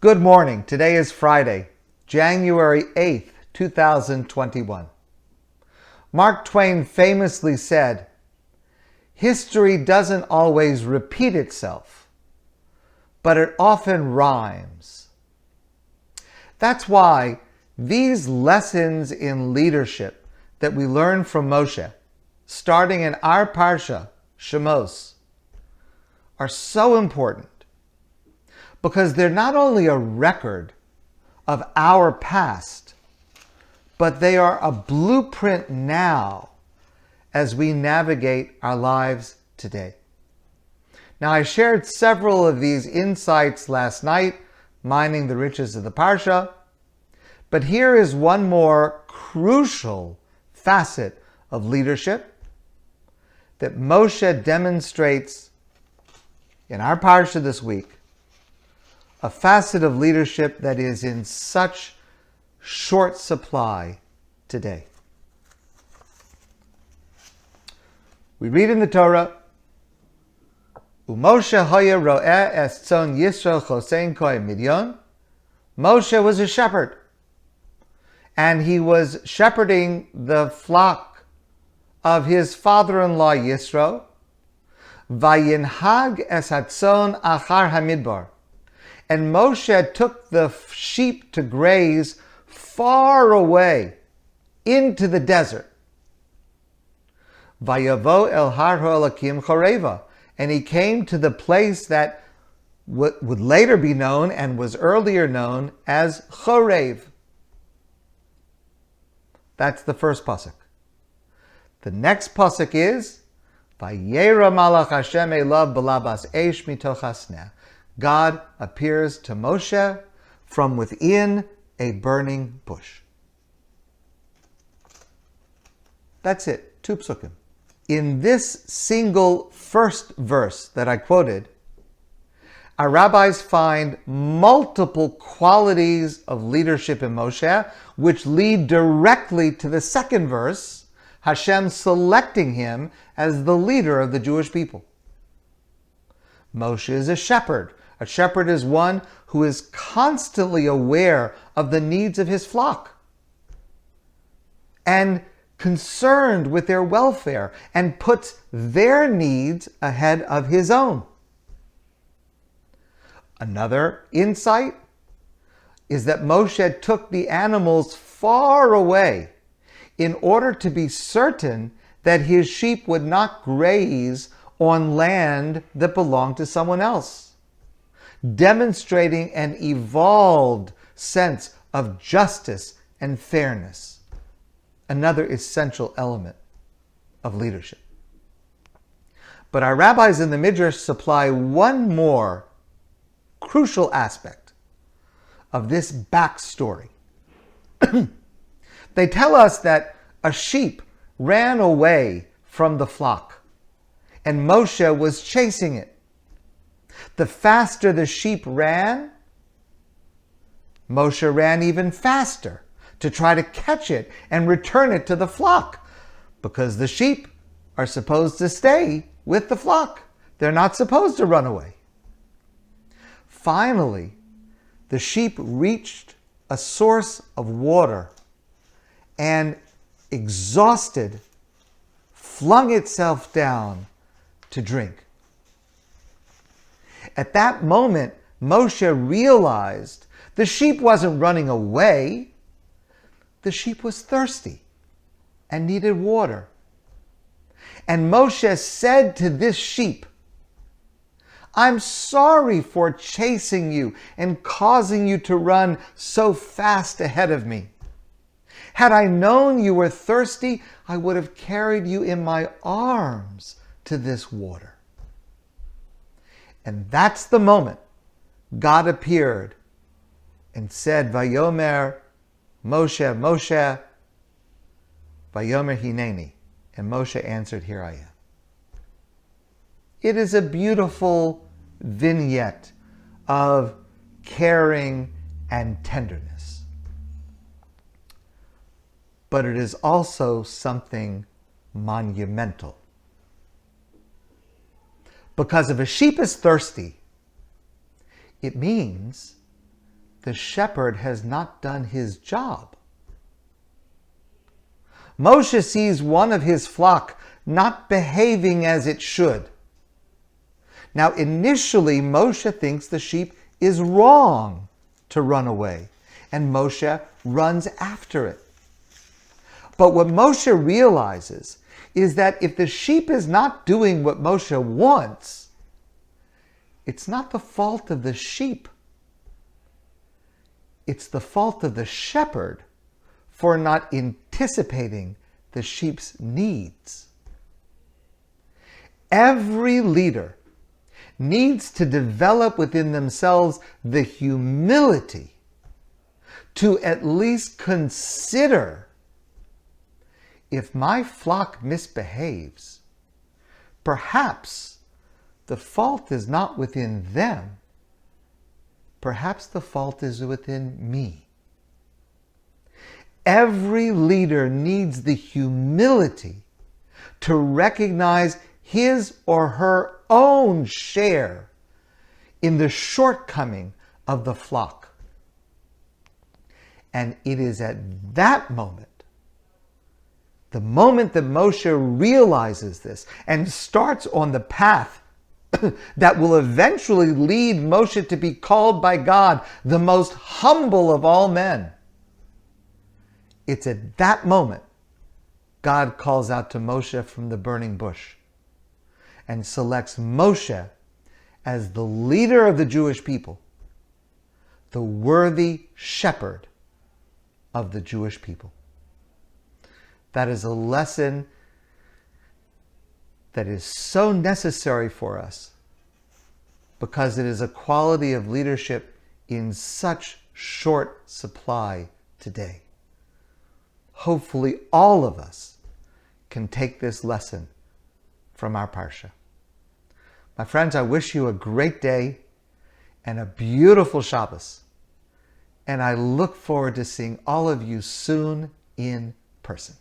Good morning. Today is Friday, January 8th, 2021. Mark Twain famously said, "History doesn't always repeat itself, but it often rhymes." That's why these lessons in leadership that we learn from Moshe, starting in our Parsha, Shemos, are so important. Because they're not only a record of our past, but they are a blueprint now as we navigate our lives today. Now, I shared several of these insights last night, mining the riches of the Parsha, but here is one more crucial facet of leadership that Moshe demonstrates in our Parsha this week. A facet of leadership that is in such short supply today. We read in the Torah, "U'Moshe haya ro'eh es tzon Yisrael chosein koy midyon." Moshe was a shepherd, and he was shepherding the flock of his father-in-law Yisro. Vayinhag es hatzon achar hamidbar. And Moshe took the sheep to graze far away into the desert. Vayavo el har ha'elakim choreva. And he came to the place that would later be known and was earlier known as Chorev. That's the first pasuk. The next pasuk is Vayera malach Hashem elav balabas eish mitoch hasneh. God appears to Moshe from within a burning bush. That's it, 2 psukim. In this single first verse that I quoted, our rabbis find multiple qualities of leadership in Moshe, which lead directly to the second verse, Hashem selecting him as the leader of the Jewish people. Moshe is a shepherd. A shepherd is one who is constantly aware of the needs of his flock and concerned with their welfare and puts their needs ahead of his own. Another insight is that Moshe took the animals far away in order to be certain that his sheep would not graze on land that belonged to someone else, demonstrating an evolved sense of justice and fairness, another essential element of leadership. But our rabbis in the Midrash supply one more crucial aspect of this backstory. They tell us that a sheep ran away from the flock, and Moshe was chasing it. The faster the sheep ran, Moshe ran even faster to try to catch it and return it to the flock, because the sheep are supposed to stay with the flock. They're not supposed to run away. Finally, the sheep reached a source of water and, exhausted, flung itself down to drink. At that moment, Moshe realized the sheep wasn't running away. The sheep was thirsty and needed water. And Moshe said to this sheep, "I'm sorry for chasing you and causing you to run so fast ahead of me. Had I known you were thirsty, I would have carried you in my arms to this water." And that's the moment God appeared and said, "Vayomer Moshe, Moshe, Vayomer Hineni." And Moshe answered, "Here I am." It is a beautiful vignette of caring and tenderness. But it is also something monumental. Because if a sheep is thirsty, it means the shepherd has not done his job. Moshe sees one of his flock not behaving as it should. Now, initially, Moshe thinks the sheep is wrong to run away, and Moshe runs after it. But what Moshe realizes is that if the sheep is not doing what Moshe wants, it's not the fault of the sheep. It's the fault of the shepherd for not anticipating the sheep's needs. Every leader needs to develop within themselves the humility to at least consider, if my flock misbehaves, perhaps the fault is not within them. Perhaps the fault is within me. Every leader needs the humility to recognize his or her own share in the shortcoming of the flock. And it is at that moment, the moment that Moshe realizes this and starts on the path that will eventually lead Moshe to be called by God the most humble of all men. It's at that moment God calls out to Moshe from the burning bush and selects Moshe as the leader of the Jewish people, the worthy shepherd of the Jewish people. That is a lesson that is so necessary for us because it is a quality of leadership in such short supply today. Hopefully all of us can take this lesson from our Parsha. My friends, I wish you a great day and a beautiful Shabbos. And I look forward to seeing all of you soon in person.